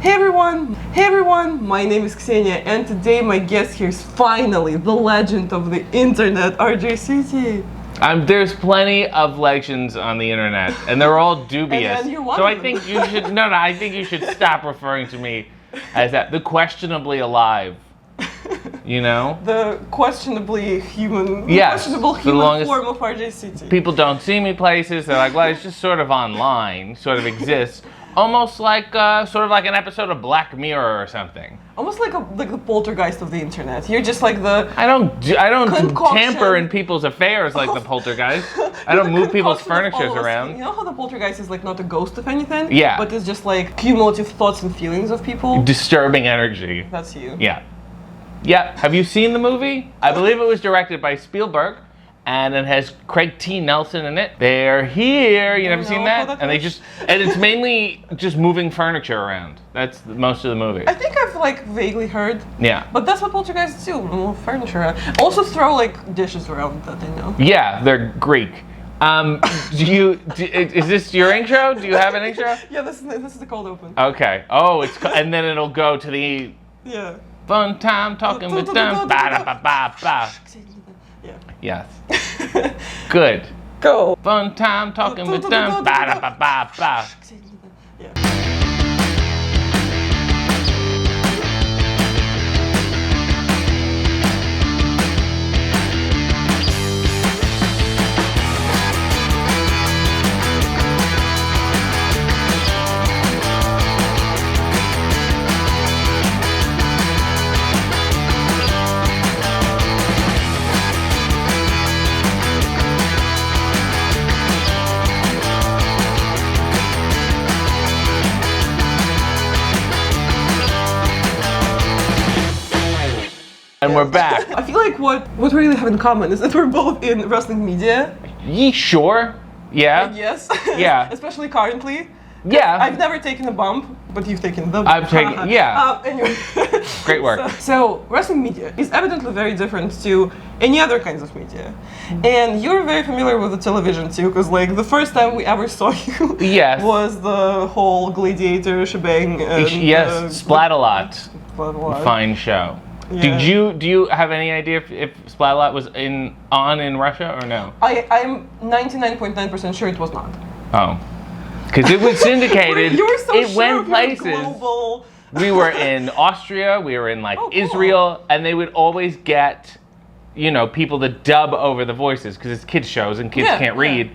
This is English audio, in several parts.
Hey everyone, my name is Ksenia, and today my guest here is finally the legend of the internet, RJCT. There's plenty of legends on the internet, and they're all dubious. And you're one so of I them. think you should I think you should stop referring to me as that. The questionably alive. You know? The questionably human, Yes, questionable the human longest- form of RJCT. People don't see me places. They're like, well, it's just sort of online, sort of exists. Almost like sort of like an episode of Black Mirror or something. Almost like the poltergeist of the internet. You're just like the I don't concoction tamper in people's affairs like the poltergeist. I don't move people's concoction of furnitures all those around. things. You know how the poltergeist is like not a ghost of anything? Yeah. But it's just like cumulative thoughts and feelings of people? Disturbing energy. That's you. Yeah. Yeah. Have you seen the movie? I believe it was directed by Spielberg, and it has Craig T. Nelson in it. They're here. You never seen that? And it's mainly just moving furniture around. That's most of the movie. I think I've like vaguely heard. Yeah. But that's what poltergeists do, move furniture around. Also throw like dishes around that they know. Yeah, they're Greek. Is this your intro? Do you have an intro? Yeah, this is the cold open. Okay. Oh, and then it'll go to the Yeah. fun time talking with them. Ba-da-ba-ba-ba. Yeah. Yes. Good. Go. Fun time talking with them. Ba-da-ba-ba-ba. Yeah. And we're back. I feel like what we really have in common is that we're both in wrestling media. Ye sure? Yeah. Yes. Yeah. Especially currently. Yeah. I've never taken a bump, but you've taken the bump. I've taken, yeah. Anyway. Great work. So wrestling media is evidently very different to any other kinds of media. And you're very familiar with the television too, because like the first time we ever saw you Yes. was the whole Gladiator shebang. And, Yes. Splat-a-lot. Splat-a-lot. Fine show. Yeah. Do you have any idea if Splat-a-lot was on in Russia or no? I'm 99.9% sure it was not. Oh. Because it was syndicated. You were so it sure went of your places. global... We were in Austria, we were in like Oh, cool. Israel, and they would always get, people to dub over the voices because it's kids shows and kids Yeah, can't yeah. read.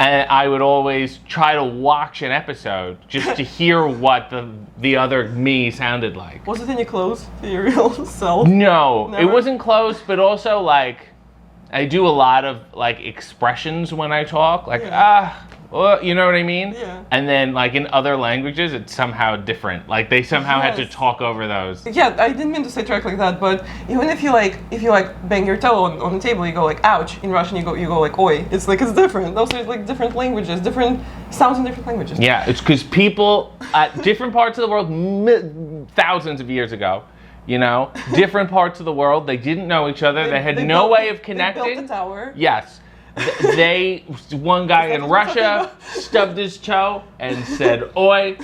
And I would always try to watch an episode just to hear what the other me sounded like. Was it any close to your real self? No, Never? it wasn't close, but also like I do a lot of like expressions when I talk, like you know what I mean? Yeah. And then like in other languages, it's somehow different. Like they somehow had to Yes. talk over those. Yeah, I didn't mean to say track like that, but even if you bang your toe on the table, you go like ouch. In Russian, you go like oi. It's different. Those are like different languages, different sounds in different languages. Yeah, it's because people at different parts of the world, thousands of years ago, different parts of the world, they didn't know each other. They had no way of connecting. They built a tower. Yes. One guy Is that in what we're talking Russia about? stubbed his toe and said oi,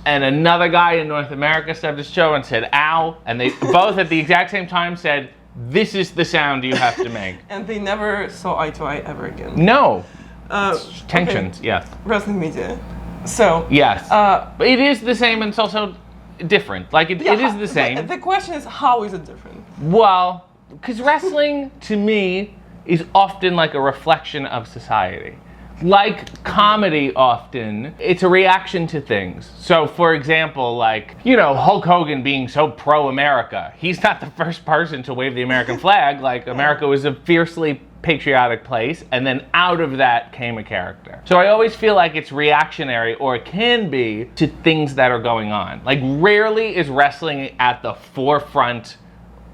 and another guy in North America stubbed his toe and said ow, and they both at the exact same time said, this is the sound you have to make. And they never saw eye to eye ever again. No. Okay. Tensions, yes. Wrestling media. So. Yes. But it is the same and it's also different. Like it is the same. The question is, how is it different? Well, because wrestling to me is often like a reflection of society. Like comedy often, it's a reaction to things. So for example, like, Hulk Hogan being so pro-America, he's not the first person to wave the American flag. Like America was a fiercely patriotic place, and then out of that came a character. So I always feel like it's reactionary, or it can be, to things that are going on. Like rarely is wrestling at the forefront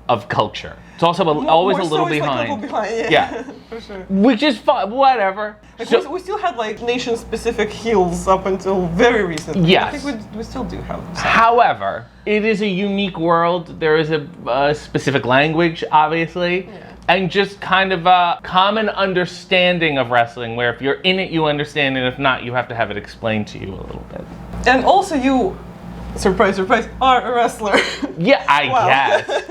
of culture. It's also always a little behind. Yeah. For sure. Which is fun, whatever. Like So- we still had like nation-specific heels up until very recently. Yes. I think we still do have some. However, it is a unique world. There is a specific language, obviously, and just kind of a common understanding of wrestling, where if you're in it, you understand it. If not, you have to have it explained to you a little bit. And also you surprise, surprise, are a wrestler. Yeah, I Wow. guess.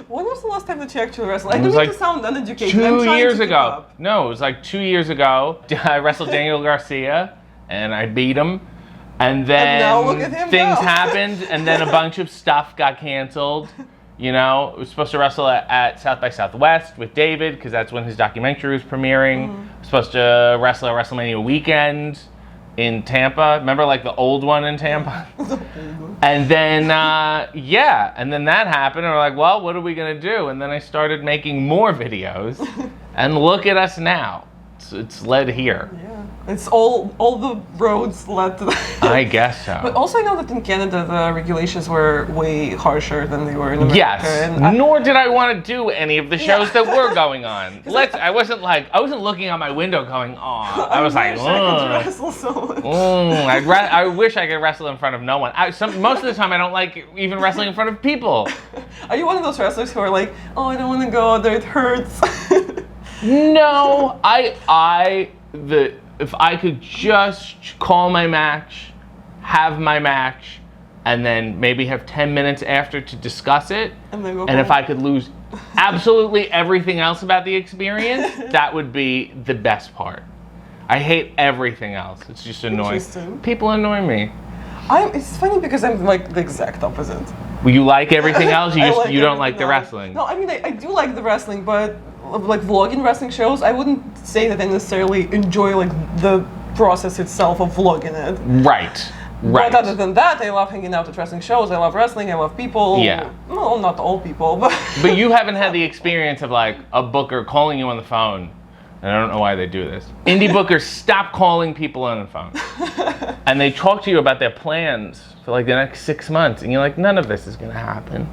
When was the last time that you actually wrestled? I It don't was need like to sound uneducated. I'm 2 trying years to keep ago. up. No, it was like 2 years ago. I wrestled Daniel Garcia, and I beat him. And then now look at him things go. happened, and then a bunch of stuff got canceled. You know, I was supposed to wrestle at South by Southwest with David, because that's when his documentary was premiering. I was supposed to wrestle at WrestleMania weekend in Tampa. Remember, like, the old one in Tampa? And then, and then that happened, and we're like, well, what are we going to do? And then I started making more videos, and look at us now. It's led here. Yeah, it's all the roads led to that. I guess so. But also, I know that in Canada the regulations were way harsher than they were in America. Yes. And Nor did I want to do any of the shows that were going on. I wasn't looking out my window going, "Aw." I was like, wish I could "Ugh. wrestle someone. I wish I could wrestle in front of no one." Most of the time, I don't like even wrestling in front of people. Are you one of those wrestlers who are like, "Oh, I don't want to go out there; it hurts." No, if I could just call my match, have my match, and then maybe have 10 minutes after to discuss it, And then go and if home. I could lose absolutely everything else about the experience, that would be the best part. I hate everything else. It's just annoying. Interesting. People annoy me. It's funny because I'm like the exact opposite. Well, you like everything else? You don't like everything the else. wrestling? No, I mean I do like the wrestling, but like vlogging wrestling shows, I wouldn't say that I necessarily enjoy like the process itself of vlogging it. Right. Right. But other than that, I love hanging out at wrestling shows. I love wrestling. I love people. Yeah. Well, not all people, but. But you haven't had the experience of like a booker calling you on the phone. And I don't know why they do this. Indie bookers stop calling people on the phone. And they talk to you about their plans for like the next 6 months. And you're like, none of this is going to happen.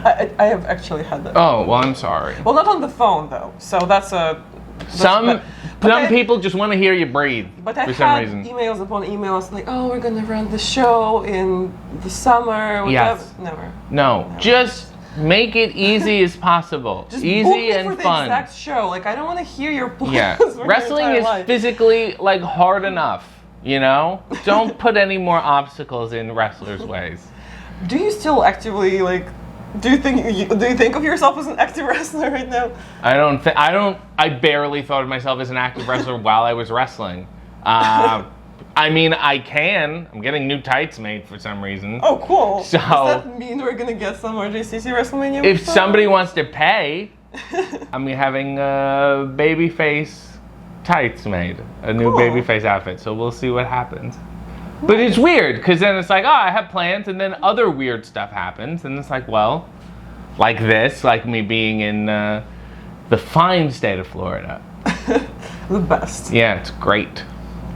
I have actually had that. Oh, well, I'm sorry. Well, not on the phone though. So that's a. Some people just want to hear you breathe But I for some had reason. emails upon emails like, oh, we're gonna run the show in the summer. Yes. Never. No, just make it easy as possible. Just book Easy me and for the fun. exact show. Like I don't want to hear your plans. Yeah, for your wrestling entire is life. physically like hard enough. You know, don't put any more obstacles in wrestlers' ways. Do you still actively like? Do you think of yourself as an active wrestler right now? I barely thought of myself as an active wrestler while I was wrestling. I mean, I can. I'm getting new tights made for some reason. Oh, cool. So- Does that mean we're gonna get some RJCC WrestleMania? If stuff? somebody wants to pay, I'm having babyface tights made, a new Cool. babyface outfit. So we'll see what happens. But it's weird because then it's like, oh, I have plans, and then other weird stuff happens, and it's like, well, like this, like me being in the fine state of Florida. The best. Yeah, it's great.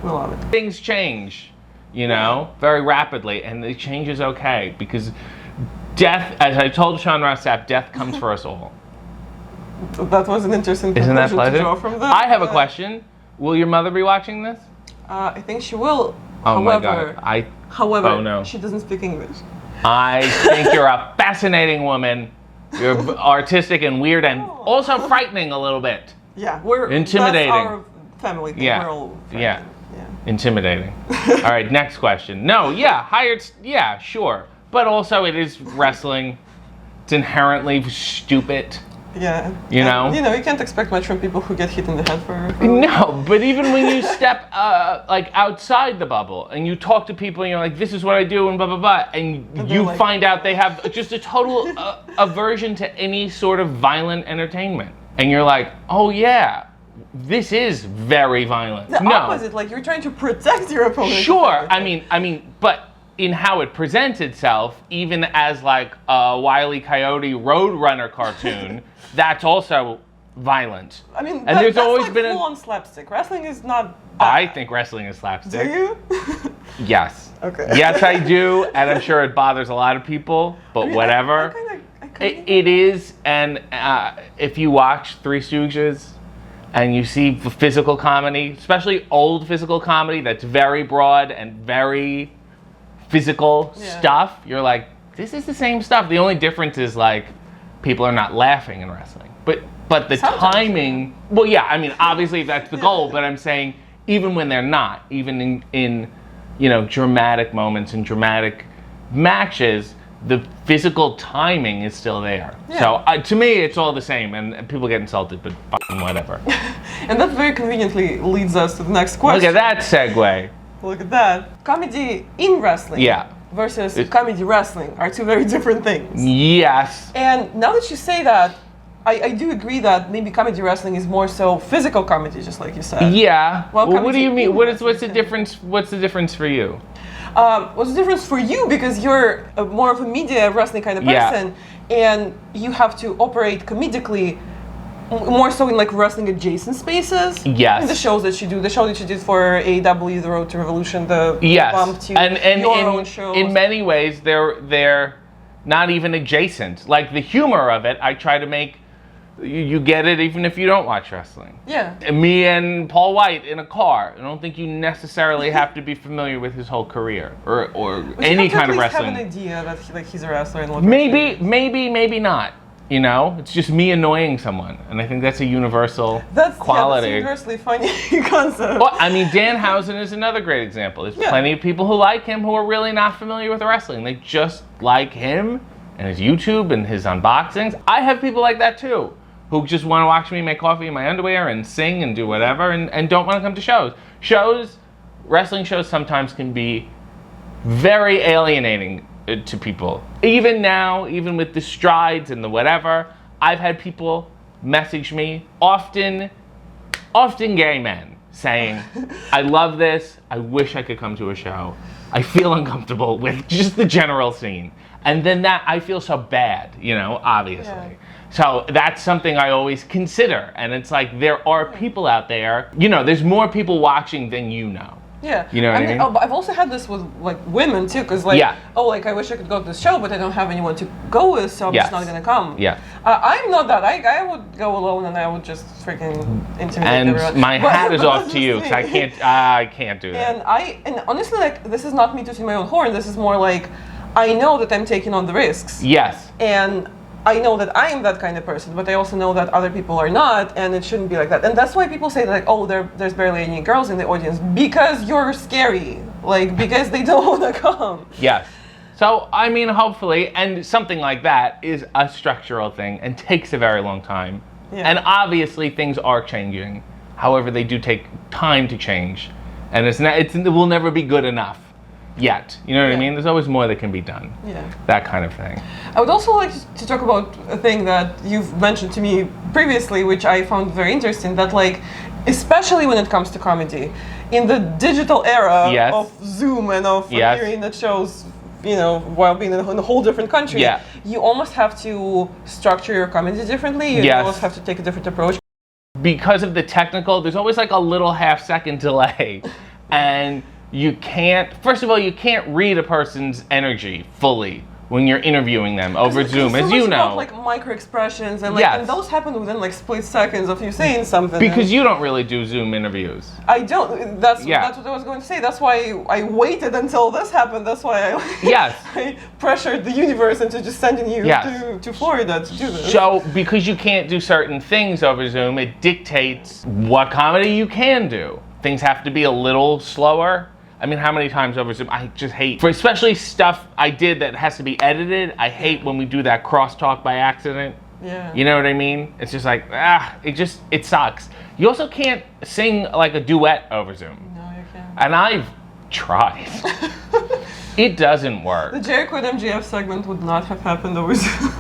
We love it. Things change, you know, very rapidly, and the change is okay because death, as I told Sean Ross Sapp, death comes for us all. That was an interesting Isn't that conclusion to pleasant? draw from that. I have a question. Will your mother be watching this? I think she will. Oh my However, God. However, Oh, no. she doesn't speak English. I think you're a fascinating woman. You're artistic and weird and also frightening a little bit. Yeah, we're Intimidating. That's our family thing. Yeah. We're all Yeah. yeah. Intimidating. All right, next question. No, yeah, sure. But also it is wrestling. It's inherently stupid. Yeah. You know? You can't expect much from people who get hit in the head for No, but even when you step like outside the bubble and you talk to people and you're like, this is what I do and blah, blah, blah, and they're you like- find out they have just a total aversion to any sort of violent entertainment. And you're like, oh yeah, this is very violent. The No, opposite, like you're trying to protect your opponent. sure. I mean, but in how it presents itself, even as like a Wile E. Coyote Roadrunner cartoon, that's also violent. I mean, and there's that's always like been full-on slapstick. Wrestling is not. I think wrestling is Do slapstick. you? Yes. Okay. Yes, I do, and I'm sure it bothers a lot of people, but I mean, whatever. I kinda It is, and if you watch Three Stooges and you see physical comedy, especially old physical comedy that's very broad and very physical Yeah. stuff, you're like, this is the same stuff. The only difference is like people are not laughing in wrestling. But the Sometimes, timing, well, yeah, I mean, obviously that's the goal, but I'm saying even when they're not, even in dramatic moments and dramatic matches, the physical timing is still there. Yeah. So to me, it's all the same, and people get insulted, but fucking whatever. And that very conveniently leads us to the next question. Look at that segue. Look at that. Comedy in wrestling Yeah. versus comedy wrestling are two very different things. Yes. And now that you say that, I do agree that maybe comedy wrestling is more so physical comedy, just like you said. Yeah. Well, Well, what do you comedy- mean? What's the difference? What's the difference for you? What's the difference for you? Because you're more of a media wrestling kind of Yeah. person, and you have to operate comedically more so in like wrestling adjacent spaces. Yes. In the shows that you do, the show that you did for AEW, The Road to Revolution, the Yes. bump to And your own shows. in many ways, they're not even adjacent. Like the humor of it, I try to make you get it even if you don't watch wrestling. Yeah. Me and Paul White in a car. I don't think you necessarily have to be familiar with his whole career or But any you have kind to of at least wrestling. have an idea that he's a wrestler and what Maybe not. You know, it's just me annoying someone, and I think that's a universal quality. Yeah, that's a universally funny concept. Well, I mean, Danhausen is another great example. There's Yeah. plenty of people who like him who are really not familiar with wrestling. They just like him and his YouTube and his unboxings. I have people like that too, who just want to watch me make coffee in my underwear and sing and do whatever and don't want to come to shows. Wrestling shows sometimes can be very alienating to people. Even now, even with the strides and the whatever, I've had people message me, often gay men, saying, I love this, I wish I could come to a show. I feel uncomfortable with just the general scene. And then that, I feel so bad, you know, obviously. Yeah. So that's something I always consider. And it's like, there are people out there, you know, there's more people watching than you know. Yeah. You know what I mean? But I've also had this with like women too, because like, Yeah. oh, like I wish I could go to this show, but I don't have anyone to go with, so I'm Yes. just not gonna come. Yeah. I'm not that. I would go alone and I would just freaking intimidate And everyone. my But- hat is but off that's to you, the because thing. I can't do that. And honestly, like this is not me tooting my own horn. This is more like I know that I'm taking on the risks. Yes. And I know that I am that kind of person, but I also know that other people are not, and it shouldn't be like that. And that's why people say like, oh, there's barely any girls in the audience, because you're scary, like because they don't want to come. Yes. So, I mean, hopefully, and something like that is a structural thing and takes a very long time. Yeah. And obviously, things are changing. However, they do take time to change. And it will never be good enough yet. You know what I Yeah. mean? There's always more that can be done. Yeah. That kind of thing. I would also like to talk about a thing that you've mentioned to me previously, which I found very interesting, that like, especially when it comes to comedy, in the digital era Yes. of Zoom and of Yes. appearing at shows, you know, while being in a whole different country, Yeah. you almost have to structure your comedy differently. You Yes. almost have to take a different approach. Because of the technical, there's always like a little half-second delay. And you can't, first of all, you can't read a person's energy fully when you're interviewing them over It's Zoom, so as much you about, know. like micro expressions and like, Yes. and those happen within like split seconds of you saying something. Because and you don't really do Zoom interviews. I don't. That's Yeah. what I was going to say. That's why I waited until this happened. That's why I Yes. I pressured the universe into just sending you Yes. to Florida to do this. So, because you can't do certain things over Zoom, it dictates what comedy you can do. Things have to be a little slower. I mean, how many times over Zoom? I just hate, for especially stuff I did that has to be edited, I hate when we do that crosstalk by accident. Yeah. You know what I mean? It's just like, it sucks. You also can't sing like a duet over Zoom. No, you can't. And I've tried. It doesn't work. The Jericho and MJF segment would not have happened over Zoom.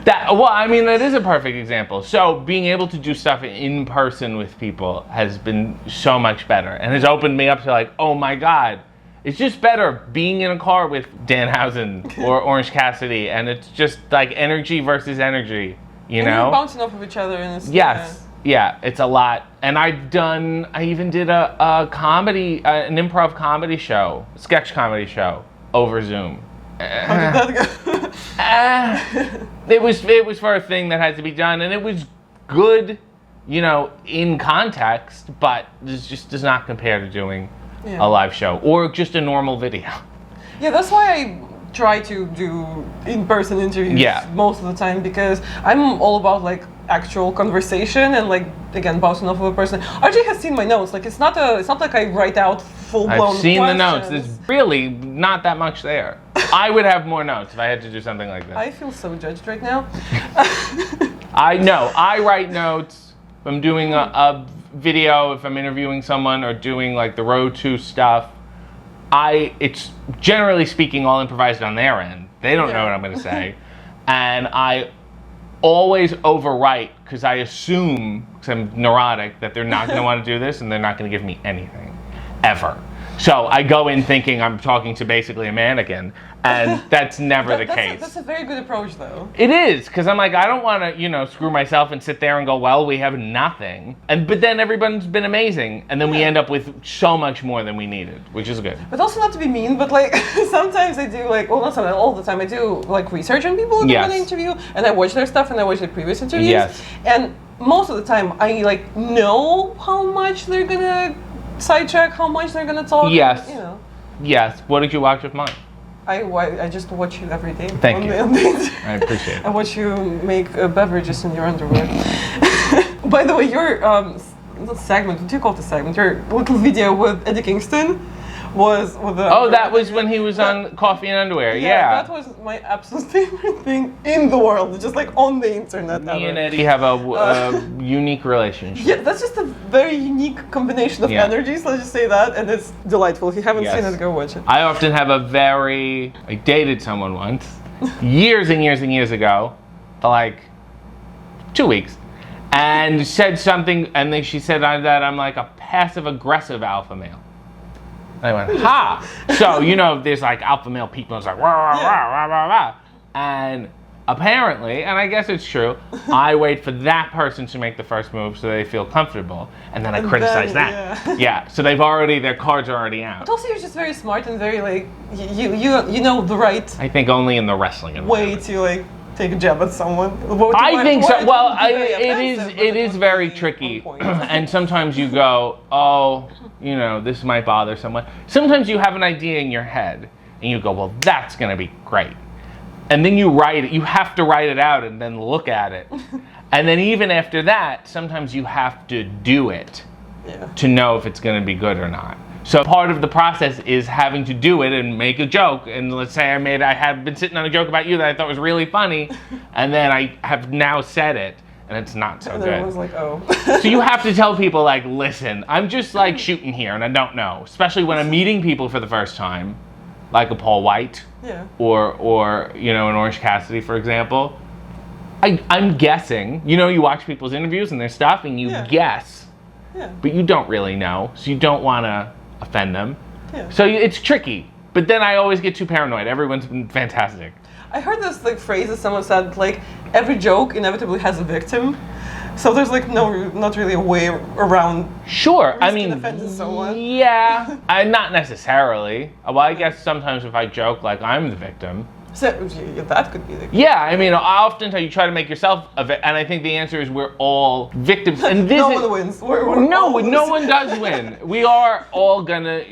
That is a perfect example. So being able to do stuff in person with people has been so much better and has opened me up to like, oh my God, it's just better being in a car with Danhausen or Orange Cassidy, and it's just like energy versus energy, you And know? you're bouncing off of each other and it's Yes. Yeah, it's a lot. And I even did a comedy, an improv comedy show, sketch comedy show over Zoom. How did that go? It was for a thing that had to be done, and it was good, you know, in context, but this just does not compare to doing Yeah. a live show or just a normal video. Yeah, that's why I try to do in-person interviews Yeah. most of the time, because I'm all about like actual conversation and like again bouncing off of a person. RJ has seen my notes. Like it's not like I write out full-blown I've seen the notes. questions. There's really not that much there. I would have more notes if I had to do something like this. I feel so judged right now. I know. I write notes. If I'm doing a video, if I'm interviewing someone or doing like the road to stuff, it's generally speaking all improvised on their end. They don't know what I'm going to say. And I always overwrite because I assume, because I'm neurotic, that they're not going to want to do this and they're not going to give me anything, ever. So I go in thinking I'm talking to basically a mannequin, and that's never the case. That's a very good approach, though. It is, because I'm like, I don't want to, screw myself and sit there and go, well, we have nothing. But then everyone's been amazing, and then we end up with so much more than we needed, which is good. But also not to be mean, but like sometimes I do like, well, not sometimes, all the time I do like research on people that I'm gonna interview, and I watch their stuff and I watch their previous interviews. Yes. And most of the time I like know how much they're gonna sidetrack, how much they're gonna talk. Yes. And, Yes. What did you watch with mine? I just watch you every day. Thank you. I appreciate it. I watch you make beverages in your underwear. By the way, your segment, what do you call it, a segment? Your little video with Eddie Kingston was with the... Oh, that was when he was on Coffee and Underwear. Yeah. That was my absolute favorite thing in the world, just like on the internet. Me and Eddie have a unique relationship. Yeah, that's just a very unique combination of energies, let's just say that, and it's delightful. If you haven't seen it, go watch it. I often have I dated someone once, years and years and years ago, for like 2 weeks, and said something, and then she said that I'm like a passive-aggressive alpha male. And I went, ha! So, there's like alpha male people, it's like, rah, rah, rah, rah, rah, rah. And apparently, and I guess it's true, I wait for that person to make the first move so they feel comfortable, and then I criticize that. Yeah, so their cards are already out. But also you're just very smart and very like, you know the right I think only in the wrestling way to like take a jab at someone. I think so. Well, it is very tricky, and sometimes you go, oh, this might bother someone. Sometimes you have an idea in your head, and you go, well, that's going to be great. And then you write it. You have to write it out and then look at it. And then even after that, sometimes you have to do it to know if it's going to be good or not. So part of the process is having to do it and make a joke. And let's say I had been sitting on a joke about you that I thought was really funny, and then I have now said it, and it's not so good. I was like, oh. So you have to tell people, like, listen, I'm just like shooting here, and I don't know. Especially when I'm meeting people for the first time, like a Paul White, or an Orange Cassidy, for example. I'm guessing. You watch people's interviews and their stuff, and you guess, but you don't really know, so you don't want to offend them. So it's tricky, but then I always get too paranoid. Everyone's been fantastic. I heard this like phrase that someone said, like, every joke inevitably has a victim, so there's like not really a way around. Sure, I mean, offending someone. Yeah, not necessarily. Well, I guess sometimes if I joke like I'm the victim. So that could be the case. Yeah, I mean, oftentimes you try to make yourself a victim, and I think the answer is we're all victims. And this no one wins. No one does win. We are all gonna,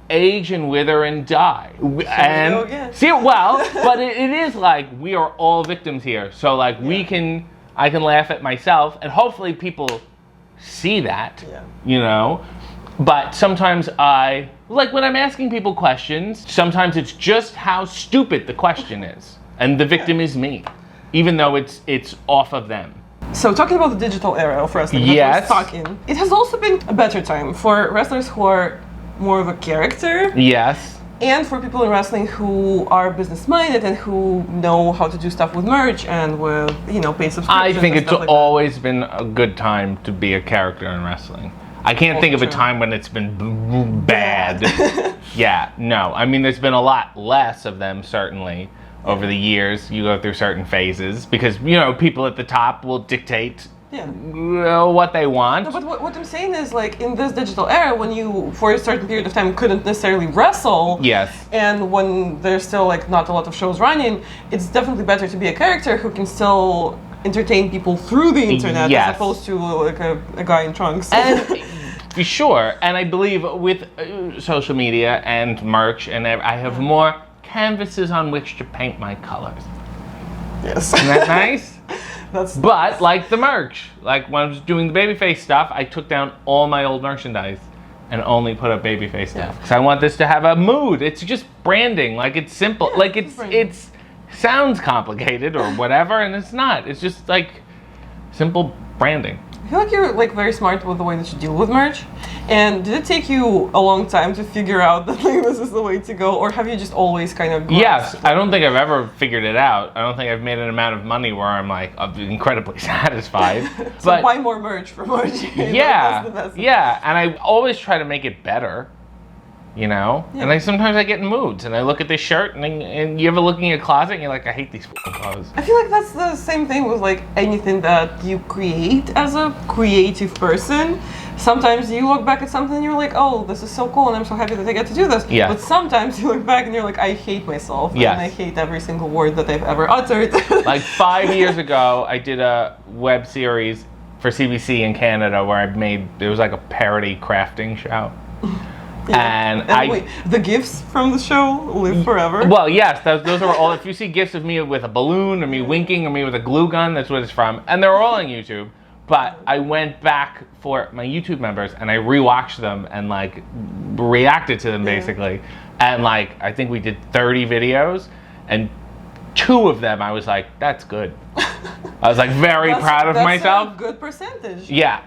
age and wither and die. But it is like we are all victims here. So like I can laugh at myself, and hopefully people see that. But sometimes like when I'm asking people questions, sometimes it's just how stupid the question is. And the victim is me, even though it's off of them. So talking about the digital era of wrestling, it has also been a better time for wrestlers who are more of a character. Yes. And for people in wrestling who are business-minded and who know how to do stuff with merch and with, paid subscriptions. I think it's always been a good time to be a character in wrestling. I can't think of a time when it's been bad. No. I mean, there's been a lot less of them, certainly, over the years. You go through certain phases because, people at the top will dictate what they want. No, but what I'm saying is, like, in this digital era, when you, for a certain period of time, couldn't necessarily wrestle, and when there's still, like, not a lot of shows running, it's definitely better to be a character who can still entertain people through the internet as opposed to, like, a guy in trunks. And sure, and I believe with social media and merch, and I have more canvases on which to paint my colors. Yes. Isn't that nice? But like the merch, like when I was doing the babyface stuff, I took down all my old merchandise and only put up babyface stuff. Because I want this to have a mood. It's just branding. Like, it's simple. Yeah, like, it's sounds complicated or whatever, and it's not. It's just, like, simple branding. I feel like you're like very smart with the way that you deal with merch. And did it take you a long time to figure out that like this is the way to go, or have you just always kind of? Yes, I don't think I've ever figured it out. I don't think I've made an amount of money where I'm like incredibly satisfied. So but buy more merch from RG. yeah, That's the best. yeah, and I always try to make it better. You know, and sometimes I get in moods, and I look at this shirt, and you ever look in your closet, and you're like, I hate these fucking clothes. I feel like that's the same thing with like anything that you create as a creative person. Sometimes you look back at something and you're like, oh, this is so cool, and I'm so happy that I get to do this. Yeah. But sometimes you look back and you're like, I hate myself, Yes. and I hate every single word that I've ever uttered. Like 5 years ago, I did a web series for CBC in Canada where it was like a parody crafting show. Yeah. And wait, the gifts from the show live forever? Well, yes, those are all. If you see gifs of me with a balloon, or me winking, or me with a glue gun, that's what it's from. And they're all on YouTube. But I went back for my YouTube members and I rewatched them and like reacted to them basically. And like I think we did 30 videos, and 2 of them I was like, that's good. I was like very proud of myself. That's a good percentage. Yeah,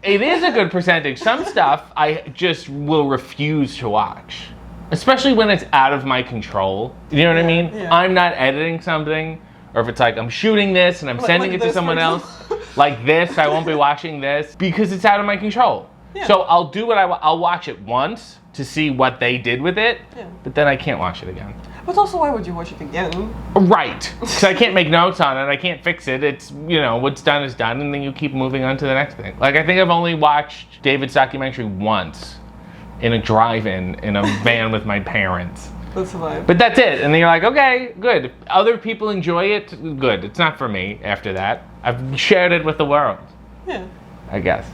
it is a good percentage. Some stuff I just will refuse to watch, especially when it's out of my control. You know what I mean? Yeah. I'm not editing something, or if it's like I'm shooting this and I'm sending like it to this, someone for else, like this, I won't be watching this because it's out of my control. Yeah. So I'll do what I'll watch it once to see what they did with it, but then I can't watch it again. But also, why would you watch it again? Right, because I can't make notes on it. I can't fix it. It's, you know, what's done is done, and then you keep moving on to the next thing. Like, I think I've only watched David's documentary once in a drive-in in a van with my parents. That's a vibe. But that's it. And then you're like, okay, good. If other people enjoy it, good. It's not for me after that. I've shared it with the world, Yeah. I guess.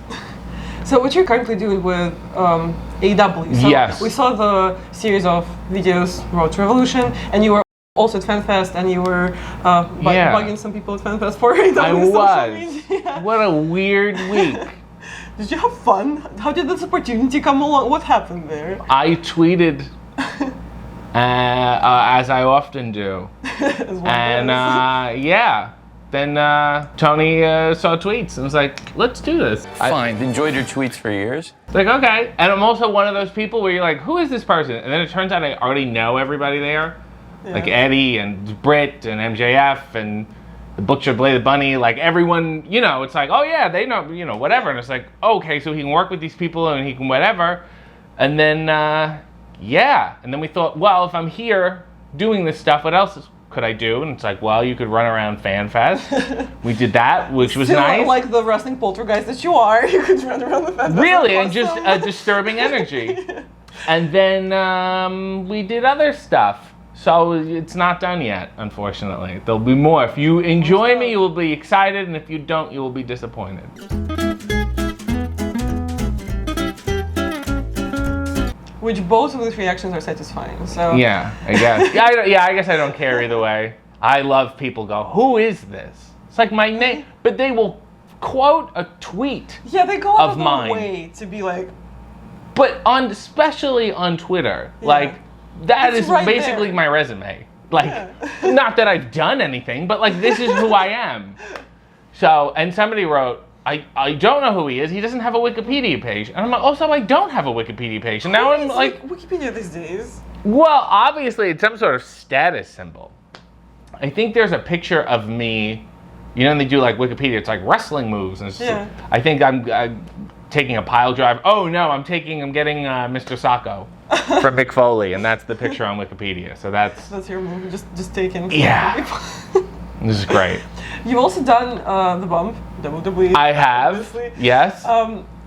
So what you're currently doing with AW, so Yes. we saw the series of videos, Road to Revolution, and you were also at Fanfest, and you were bugging some people at Fanfest for AW I social was. media. What a weird week. Did you have fun? How did this opportunity come along? What happened there? I tweeted, as I often do. As one And does. yeah, then Tony saw tweets and was like, let's do this. Fine, enjoyed your tweets for years. Like, okay. And I'm also one of those people where you're like, who is this person? And then it turns out I already know everybody there. Like Eddie and Britt and MJF and the Butcher Blade Bunny, like everyone, you know, it's like, oh yeah, they know, you know, whatever. And it's like, okay, so he can work with these people and he can whatever. And then, yeah. And then we thought, well, if I'm here doing this stuff, what else could I do? And it's like, well, you could run around Fanfest. We did that, which was Still, nice. like the wrestling poltergeist that you are, you could run around the Fanfest. Really, and Awesome. just a disturbing energy. And then we did other stuff. So it's not done yet, unfortunately. There'll be more. If you enjoy me, you will be excited, and if you don't, you will be disappointed. Which both of these reactions are satisfying. So Yeah, I guess. I guess I don't care either way. I love people go, who is this? It's like my name, but they will quote a tweet. yeah, they go out Of of mine. their way to be like, But especially on Twitter, like that It's is right basically there. my resume. Like, Yeah. not that I've done anything, but like this is who I am. So, and somebody wrote, I don't know who he is. He doesn't have a Wikipedia page. And I'm like, also, I don't have a Wikipedia page. And now I'm It's like, Wikipedia these days. well, obviously it's some sort of status symbol. I think there's a picture of me, you know, when they do like Wikipedia, it's like wrestling moves. And it's I think I'm taking a pile drive. Oh no, I'm getting Mr. Sacco from Mick Foley, and that's the picture on Wikipedia. So That's your movie, just taken. Yeah. This is great. You've also done the bump, WWE. I have, obviously. yes.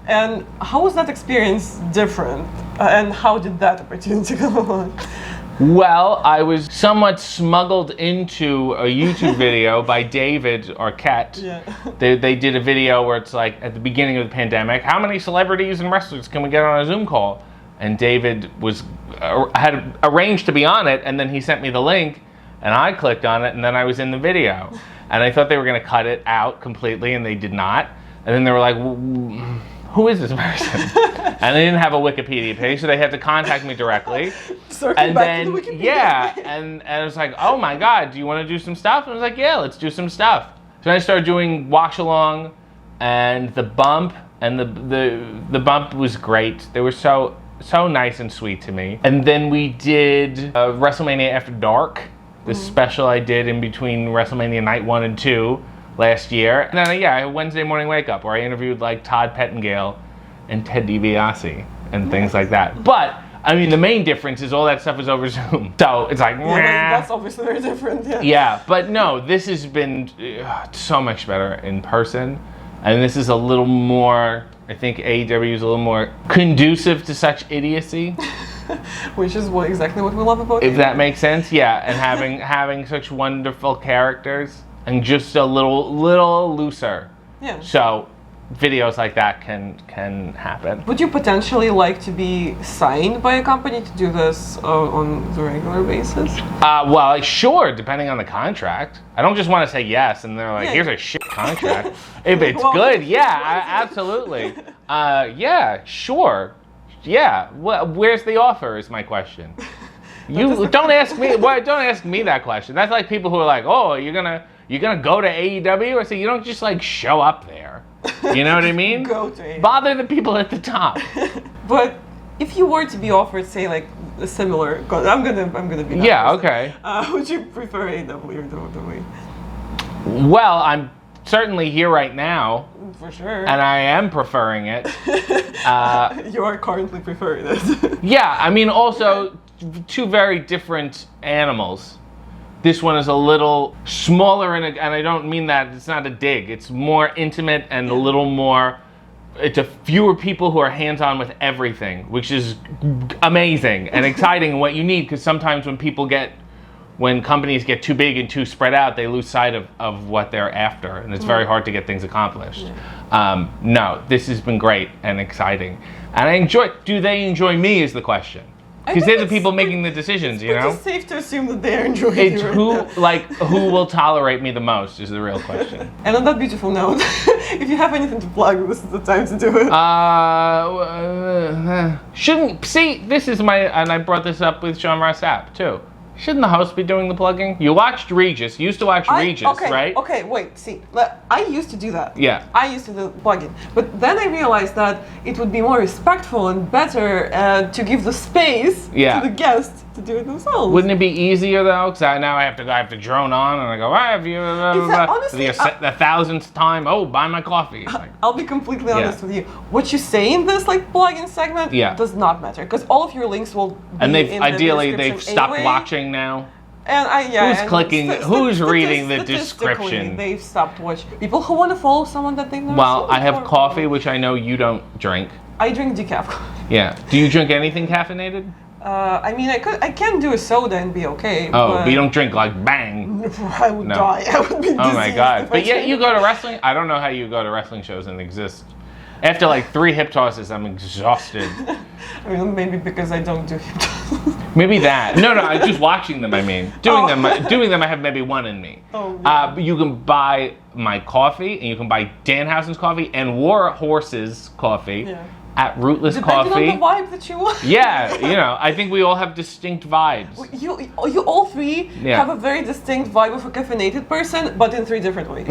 And how was that experience different? And how did that opportunity come along? Well, I was somewhat smuggled into a YouTube video by David Arquette. Yeah. They did a video where it's like, at the beginning of the pandemic, how many celebrities and wrestlers can we get on a Zoom call? And David had arranged to be on it, and then he sent me the link, and I clicked on it, and then I was in the video. And I thought they were going to cut it out completely, and they did not. And then they were like, who is this person? And they didn't have a Wikipedia page, so they had to contact me directly. Circling And back then, to the Wikipedia. yeah, and I was like, oh my God, do you want to do some stuff? And I was like, yeah, let's do some stuff. So I started doing Watch Along and The Bump, and the Bump was great. They were so nice and sweet to me. And then we did WrestleMania After Dark, the special I did in between WrestleMania Night 1 and 2 last year. And then, yeah, Wednesday Morning Wake Up, where I interviewed like Todd Pettengill and Ted DiBiase and things like that. But I mean, the main difference is all that stuff is over Zoom. So it's like, Yeah, that's obviously very different. Yeah. yeah, but no, this has been so much better in person. And this is a little more, I think AEW is a little more conducive to such idiocy. Which is exactly what we love about If it. that makes sense, yeah. And having such wonderful characters and just a little looser. Yeah. So videos like that can happen. Would you potentially like to be signed by a company to do this on the regular basis? Well, sure, depending on the contract. I don't just want to say yes and they're like, Yeah. here's a shit contract. If it's Well, good, yeah, absolutely. Yeah, sure. Yeah. Where's the offer is my question. You don't ask me. Don't ask me that question. That's like people who are like, "Oh, you're gonna go to AEW?" I say, you don't just like show up there. You know what I mean? Go to AEW. Bother the people at the top. But if you were to be offered, say, like a similar, I'm gonna be. That Yeah. person. Okay. Would you prefer AEW or WWE? Well, I'm certainly here right now, For sure. and I am preferring it. You are currently preferring it. Yeah. I mean, also two very different animals. This one is a little smaller, and I don't mean that, it's not a dig. It's more intimate and a little more, it's a fewer people who are hands-on with everything, which is amazing and exciting and what you need, because sometimes when companies get too big and too spread out, they lose sight of what they're after, and it's very hard to get things accomplished. Yeah. No, this has been great and exciting. And do they enjoy me is the question. Because they're the people making the decisions, you know? It's safe to assume that they are enjoying It's you right who now. who will tolerate me the most is the real question. And on that beautiful note, if you have anything to plug, this is the time to do it. This is and I brought this up with Sean Rossap too. Shouldn't the host be doing the plugging? You watched Regis. You used to watch Regis, right? Okay, wait, see, I used to do that. Yeah. I used to do plugin. But then I realized that it would be more respectful and better to give the space Yeah. to the guests to do it themselves. Wouldn't it be easier though? Because now I have to drone on and I go, have you honestly, the 1,000th time? Oh, buy my coffee. It's like, I'll be completely honest with you. What you say in this plugin segment does not matter, because all of your links will be and in the they've description stopped anyway. watching now. And Who's clicking? Who's reading the statistically, description? They've stopped watching. People who want to follow someone that they've never Well, seen I have before. coffee, which I know you don't drink. I drink decaf coffee. Yeah. Do you drink anything caffeinated? I mean, I can do a soda and be okay. Oh, but you don't drink like bang. I would No. die. I would be diseased. Oh my God. if I But yet drank. you go to wrestling? I don't know how you go to wrestling shows and exist. After like 3 hip tosses, I'm exhausted. I mean, maybe because I don't do hip tosses. Maybe that. No, I'm just watching them, I mean. Doing them, I have maybe 1 in me. Oh, yeah. But you can buy my coffee, and you can buy Danhausen's coffee and War Horse's coffee Yeah. at Rootless Depending Coffee. on the vibe that you want. Yeah, I think we all have distinct vibes. You all three Yeah. have a very distinct vibe of a caffeinated person, but in 3 different ways.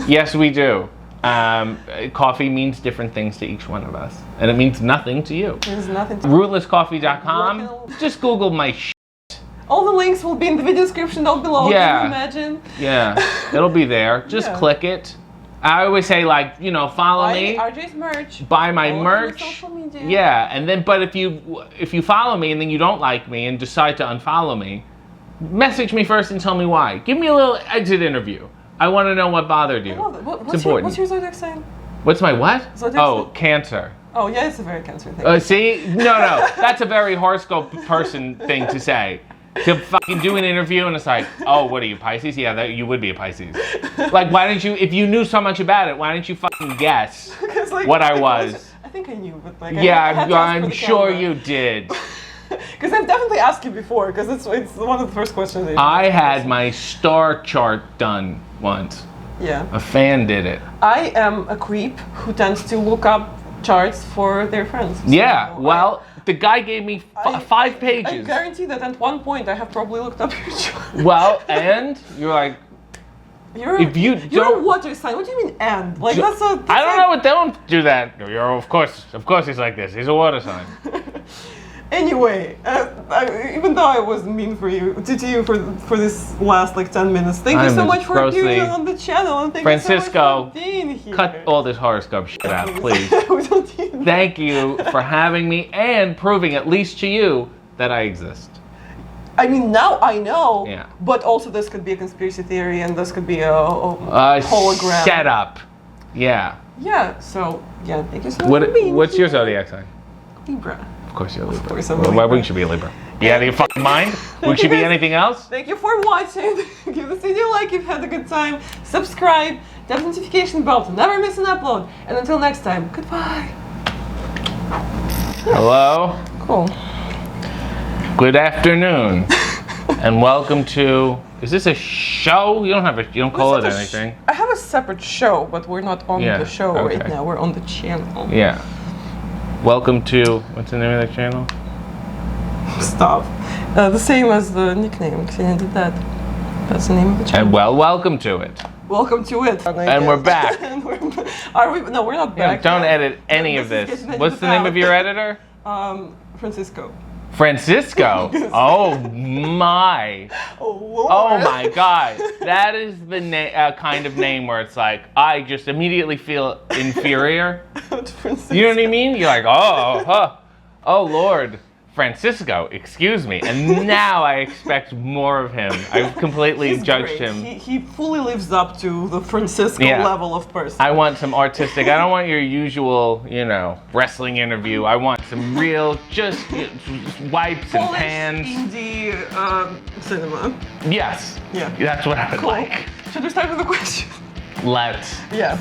Yes, we do. Coffee means different things to each one of us, and it means nothing to you. There's nothing to Rootlesscoffee.com. Just Google my All the links will be in the video description down below. Yeah. Can you imagine? Yeah, it'll be there. Just Yeah. click it. I always say, like, follow Buy me. RJ's merch. Buy my Follow him on merch. social media. Yeah, and then but if you follow me and then you don't like me and decide to unfollow me, message me first and tell me why. Give me a little exit interview. I want to know what bothered you. I love it. It's important. What's your zodiac sign? What's my what? Zodiac Oh, sign? Cancer. Oh, yeah, it's a very Cancer thing. See? No. That's a very horoscope person thing to say. To fucking do an interview and it's like, oh, what are you, Pisces? Yeah, you would be a Pisces. Like, why didn't you, if you knew so much about it, why didn't you fucking guess 'Cause, like, what I was? I think I knew, but like, Yeah, I'm sure you did. Because I've definitely asked you before, because it's one of the first questions. I had my star chart done once. Yeah. A fan did it. I am a creep who tends to look up charts for their friends. Yeah, So well, the guy gave me I 5 pages. I guarantee that at one point I have probably looked up your chart. Well, and you're like, if you you're don't- a water sign. What do you mean and? Like that's a. I don't know what don't do that. You're of course he's like this. He's a water sign. Anyway, even though I was mean for you to you for this last like 10 minutes, thank you so much for appearing on the channel and thank you so Francisco, much for being here. cut all this horoscope shit out, please. We don't need Thank you for having me and proving, at least to you, that I exist. I mean, now I know. Yeah. But also, this could be a conspiracy theory, and this could be a hologram. Shut up. Yeah. Yeah. So yeah, thank you so much for being What's your here. zodiac sign? Libra. Of course you're a Libra. course I'm a Why Libra. wouldn't you be a Libra? You out of your fucking mind? Would you be anything else? Thank you for watching. Give this video a like if you had a good time. Subscribe. Tap the notification bell to never miss an upload. And until next time, goodbye. Hello. Cool. Good afternoon. And welcome to. Is this a show? You don't call it anything. I have a separate show, but we're not on Yeah, the show okay. right now. We're on the channel. Yeah. Welcome to. What's the name of the channel? Stop. The same as the nickname. Xenia did that. That's the name of the channel. And welcome to it. Welcome to it. And we're back. And are we? No, we're not back. Don't yet. edit any of This is this. getting What's the name of your editor? Francisco. Francisco. Oh my. Oh Lord. Oh my God. That is the kind of name where it's like, I just immediately feel inferior. Francisco. You know what I mean? You're like, oh Lord, Francisco, excuse me. And now I expect more of him. I've completely He's judged great. him. He fully lives up to the Francisco Yeah. level of person. I want some artistic. I don't want your usual, wrestling interview. I want some real, just wipes and Polish pans. indie cinema. Yes. Yeah. That's what I would Cool. like. Should we start with a question? Let's. Yeah.